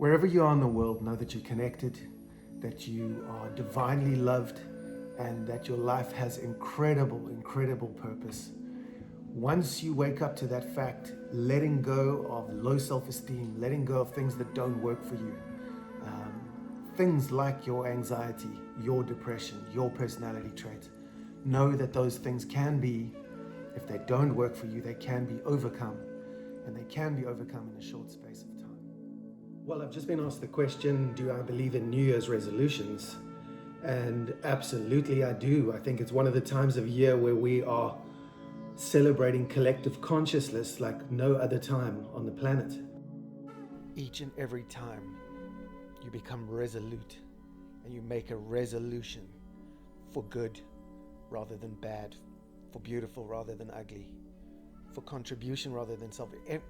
Wherever you are in the world, know that you're connected, that you are divinely loved, and that your life has incredible, incredible purpose. Once you wake up to that fact, letting go of low self-esteem, letting go of things that don't work for you, things like your anxiety, your depression, your personality traits, know that those things can be, if they don't work for you, they can be overcome, and they can be overcome in a short space of time. Well, I've just been asked the question, do I believe in New Year's resolutions? And absolutely I do. I think it's one of the times of year where we are celebrating collective consciousness like no other time on the planet. Each and every time you become resolute and you make a resolution for good rather than bad, for beautiful rather than ugly, for contribution rather than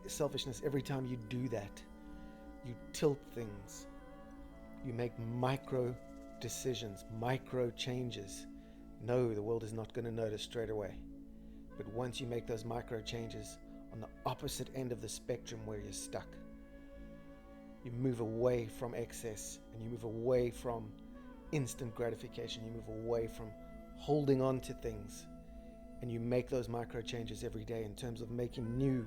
selfishness. Every time you do that, you tilt things, you make micro decisions, micro changes. No, the world is not going to notice straight away. But once you make those micro changes on the opposite end of the spectrum where you're stuck, you move away from excess and you move away from instant gratification. You move away from holding on to things, and you make those micro changes every day in terms of making new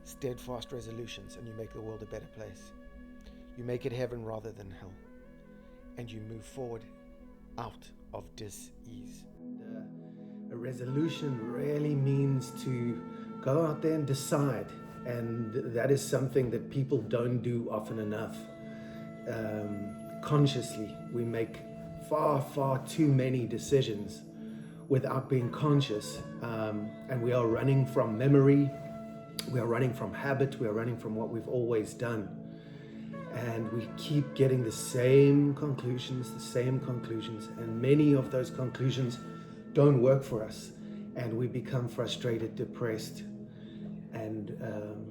steadfast resolutions, and you make the world a better place. You make it heaven rather than hell, and you move forward out of dis-ease. A resolution really means to go out there and decide, and that is something that people don't do often enough. Consciously, we make far too many decisions without being conscious, and we are running from memory, we are running from habit, we are running from what we've always done, and we keep getting the same conclusions, and many of those conclusions don't work for us, and we become frustrated, depressed, and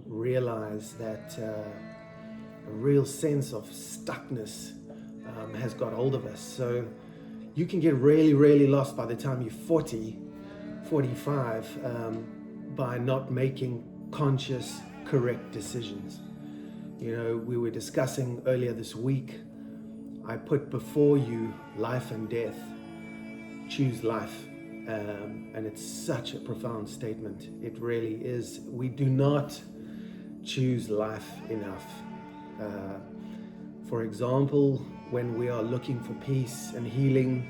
realize that a real sense of stuckness has got hold of us. So you can get really lost by the time you're 40, 45, by not making conscious, correct decisions. You know, we were discussing earlier this week, I put before you life and death. Choose life. And it's such a profound statement. It really is. We do not choose life enough. For example, when we are looking for peace and healing,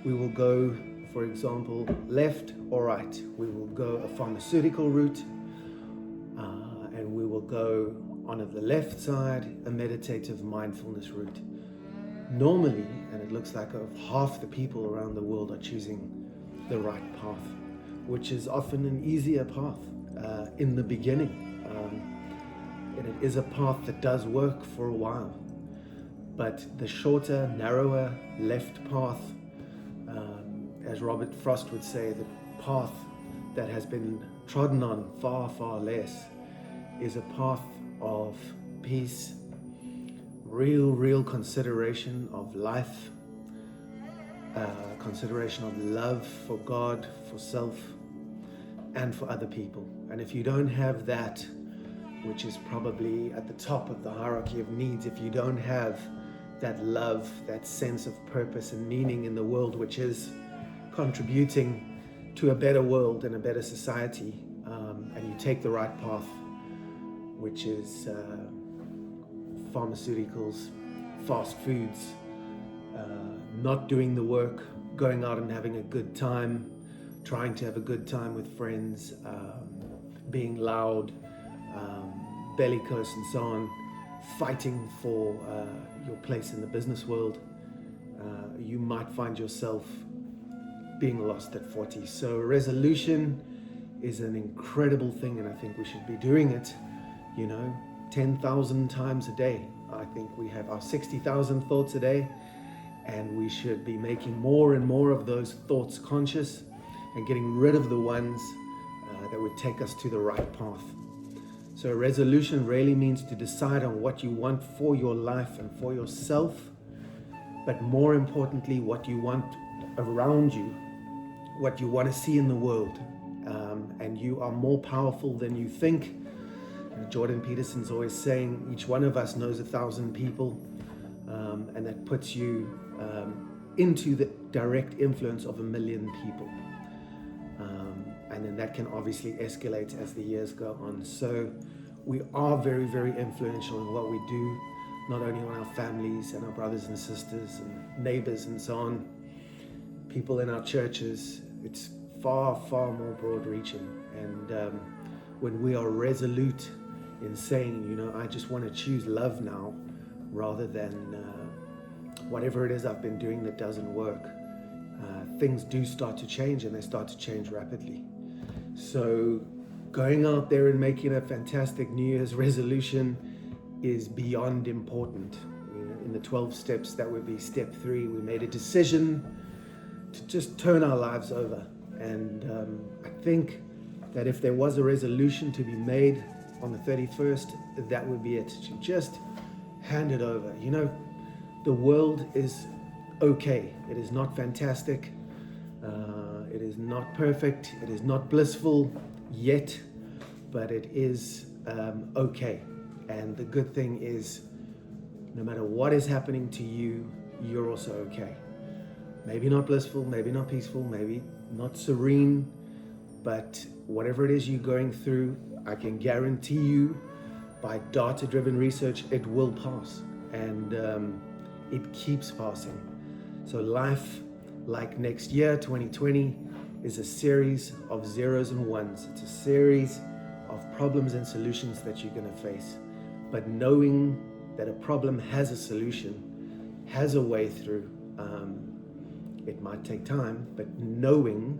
we will go, for example, left or right. We will go a pharmaceutical route, and we will go on the left side, a meditative mindfulness route. Normally, and it looks like half the people around the world are choosing the right path, which is often an easier path in the beginning. And it is a path that does work for a while. But the shorter, narrower left path, as Robert Frost would say, the path that has been trodden on far less, is a path of peace, real consideration of life, consideration of love for God, for self, and for other people. And if you don't have that, which is probably at the top of the hierarchy of needs, if you don't have that love, that sense of purpose and meaning in the world, which is contributing to a better world and a better society, and you take the right path, which is pharmaceuticals, fast foods, not doing the work, going out and having a good time, trying to have a good time with friends, being loud, bellicose and so on, fighting for your place in the business world, you might find yourself being lost at 40. So resolution is an incredible thing, and I think we should be doing it, 10,000 times a day. I think we have our 60,000 thoughts a day, and we should be making more and more of those thoughts conscious and getting rid of the ones that would take us to the right path. So a resolution really means to decide on what you want for your life and for yourself, but more importantly, what you want around you, what you want to see in the world. And you are more powerful than you think, Jordan Peterson's always saying, each one of us knows 1,000 people, and that puts you into the direct influence of 1,000,000 people. And then that can obviously escalate as the years go on. So we are very, very influential in what we do, not only on our families and our brothers and sisters and neighbors and so on, people in our churches. It's far, far more broad reaching. And when we are resolute in saying, you know, I just want to choose love now rather than whatever it is I've been doing that doesn't work, things do start to change, and they start to change rapidly. So going out there and making a fantastic New Year's resolution is beyond important. You know, in the 12 steps, that would be step 3. We made a decision to just turn our lives over. And I think that if there was a resolution to be made on the 31st, that would be it. To just hand it over. You know, the world is okay. It is not fantastic. It is not perfect. It is not blissful yet, but it is okay. And the good thing is, no matter what is happening to you, you're also okay. Maybe not blissful, maybe not peaceful, maybe not serene, but whatever it is you're going through, I can guarantee you by data-driven research, it will pass. And it keeps passing. So life, like next year, 2020, is a series of zeros and ones. It's a series of problems and solutions that you're going to face. But knowing that a problem has a solution, has a way through, it might take time, but knowing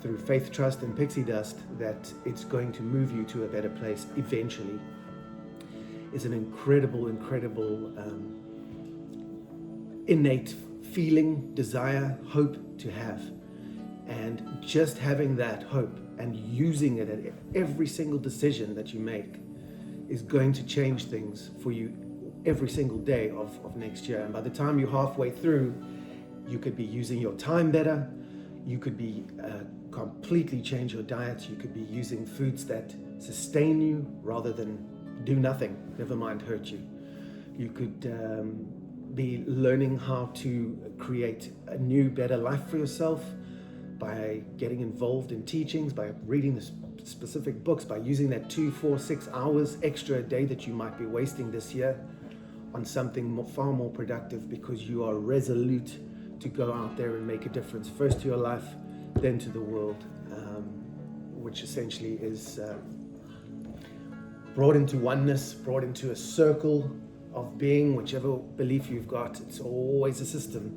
through faith, trust, and pixie dust that it's going to move you to a better place eventually is an incredible, incredible innate feeling, desire, hope to have. And just having that hope and using it at every single decision that you make is going to change things for you every single day of next year. And by the time you're halfway through, you could be using your time better. You could be completely change your diet. You could be using foods that sustain you rather than do nothing, never mind hurt you. You could be learning how to create a new, better life for yourself by getting involved in teachings, by reading the specific books, by using that 2, 4, 6 hours extra a day that you might be wasting this year on something far more productive, because you are resolute to go out there and make a difference, first to your life, then to the world, which essentially is brought into oneness, brought into a circle of being. Whichever belief you've got, it's always a system,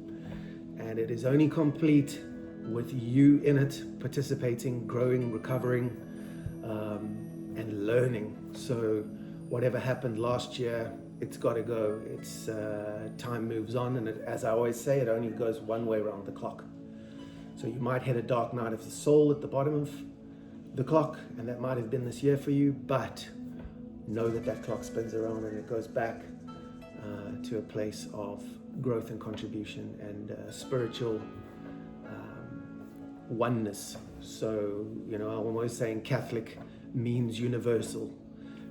and it is only complete with you in it, participating, growing, recovering, and learning. So whatever happened last year, it's got to go. It's time moves on, and as I always say, it only goes one way around the clock. So you might hit a dark night of the soul at the bottom of the clock, and that might have been this year for you, but know that that clock spins around and it goes back to a place of growth and contribution and spiritual oneness. So, you know, I'm always saying Catholic means universal.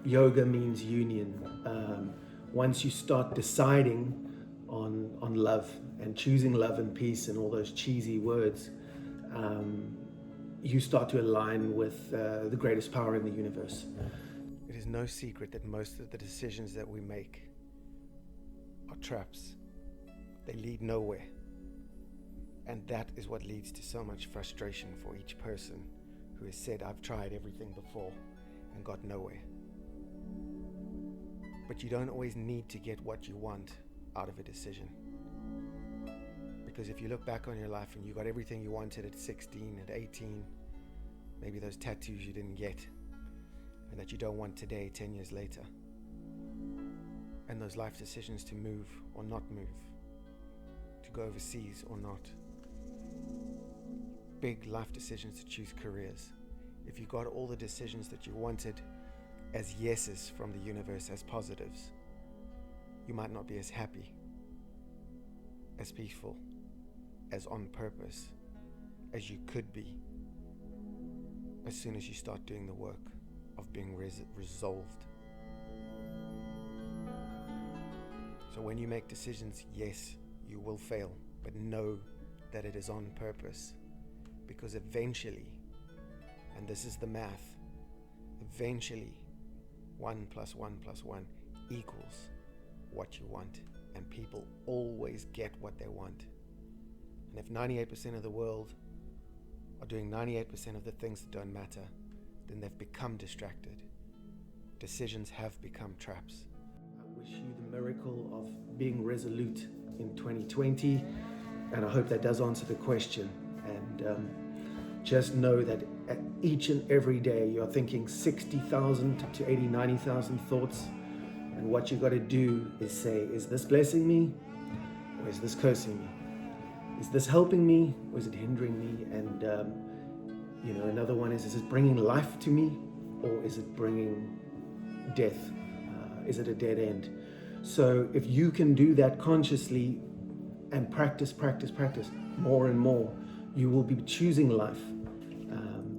Yoga means union. Once you start deciding on love and choosing love and peace and all those cheesy words, you start to align with the greatest power in the universe. It is no secret that most of the decisions that we make are traps. They lead nowhere. And that is what leads to so much frustration for each person who has said, I've tried everything before and got nowhere. But you don't always need to get what you want out of a decision. Because if you look back on your life and you got everything you wanted at 16, at 18, maybe those tattoos you didn't get and that you don't want today, 10 years later, and those life decisions to move or not move, to go overseas or not, big life decisions to choose careers. If you got all the decisions that you wanted as yeses from the universe, as positives, you might not be as happy, as peaceful, as on purpose as you could be as soon as you start doing the work of being resolved. So when you make decisions, yes, you will fail, but know that it is on purpose, because eventually, and this is the math, eventually 1 + 1 + 1 equals what you want, and people always get what they want. And if 98% of the world are doing 98% of the things that don't matter, then they've become distracted. Decisions have become traps. I wish you the miracle of being resolute in 2020, and I hope that does answer the question. And just know that at each and every day you're thinking 60,000 to 80, 90,000 thoughts, and what you got to do is say, is this blessing me or is this cursing me? Is this helping me or is it hindering me? And another one is it bringing life to me or is it bringing death? Is it a dead end? So if you can do that consciously and practice more and more, you will be choosing life,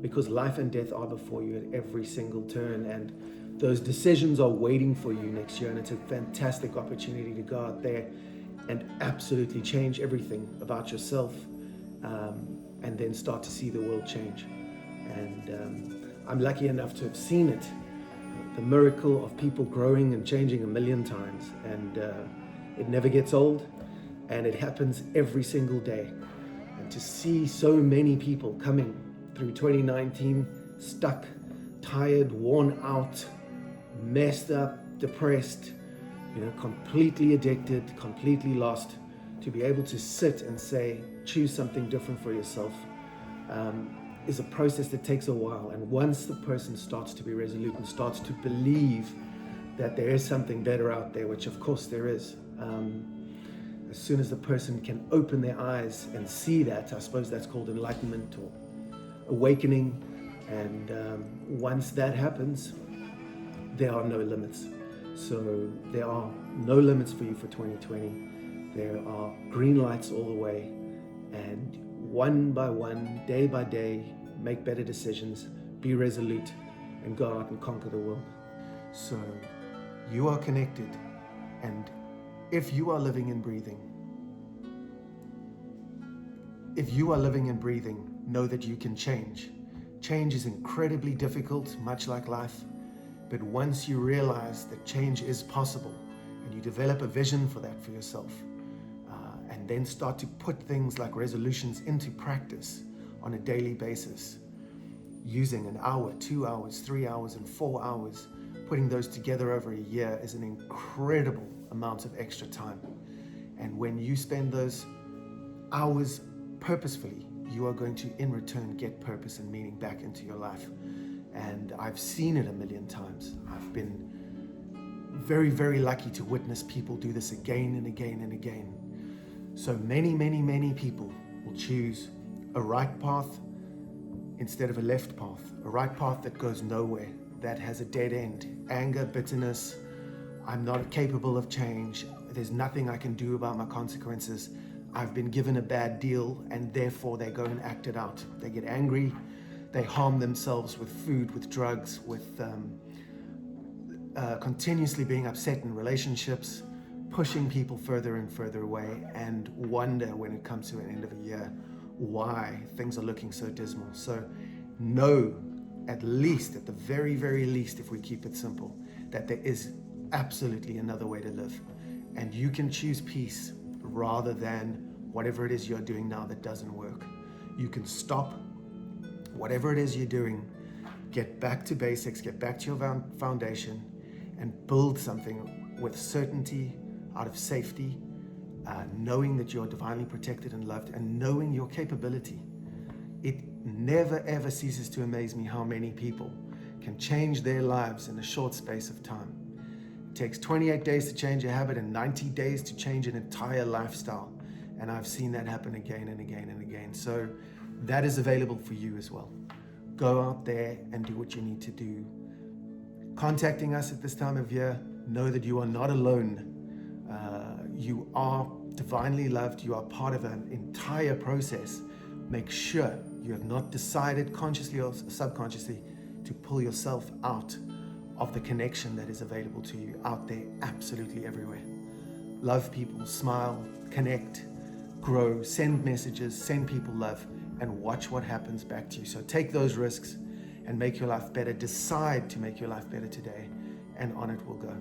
because life and death are before you at every single turn, and those decisions are waiting for you next year. And it's a fantastic opportunity to go out there and absolutely change everything about yourself, and then start to see the world change. And I'm lucky enough to have seen it, the miracle of people growing and changing 1,000,000 times, and it never gets old, and it happens every single day. And to see so many people coming through 2019 stuck, tired, worn out, messed up, depressed, completely addicted, completely lost, to be able to sit and say, choose something different for yourself, is a process that takes a while. And once the person starts to be resolute and starts to believe that there is something better out there, which of course there is, as soon as the person can open their eyes and see that, I suppose that's called enlightenment or awakening. And once that happens, there are no limits. So there are no limits for you for 2020. There are green lights all the way, and one by one, day by day, make better decisions, be resolute, and go out and conquer the world. So you are connected, and if you are living and breathing, know that you can change. Change is incredibly difficult, much like life. But once you realize that change is possible, and you develop a vision for that for yourself, and then start to put things like resolutions into practice on a daily basis, using an hour, 2 hours, 3 hours, and 4 hours, putting those together over a year is an incredible amount of extra time. And when you spend those hours purposefully, you are going to, in return, get purpose and meaning back into your life. And I've seen it 1,000,000 times. I've been very, very lucky to witness people do this again and again and again. So many people will choose a right path instead of a left path, a right path that goes nowhere, that has a dead end, anger, bitterness, I'm not capable of change, there's nothing I can do about my consequences, I've been given a bad deal, and therefore they go and act it out. They get angry, they harm themselves with food, with drugs, with continuously being upset in relationships, pushing people further and further away, and wonder when it comes to an end of a year why things are looking so dismal. So know, at least, at the very, very least, if we keep it simple, that there is absolutely another way to live. And you can choose peace rather than whatever it is you're doing now that doesn't work. You can stop whatever it is you're doing, get back to basics, get back to your foundation, and build something with certainty, out of safety, knowing that you're divinely protected and loved, and knowing your capability. It never ever ceases to amaze me how many people can change their lives in a short space of time. It takes 28 days to change a habit and 90 days to change an entire lifestyle. And I've seen that happen again and again and again. So that is available for you as well. Go out there and do what you need to do. Contacting us at this time of year, know that you are not alone. You are divinely loved. You are part of an entire process. Make sure you have not decided consciously or subconsciously to pull yourself out of the connection that is available to you out there, absolutely everywhere. Love people, smile, connect, grow, send messages, send people love, and watch what happens back to you. So take those risks and make your life better. Decide to make your life better today, and on it will go.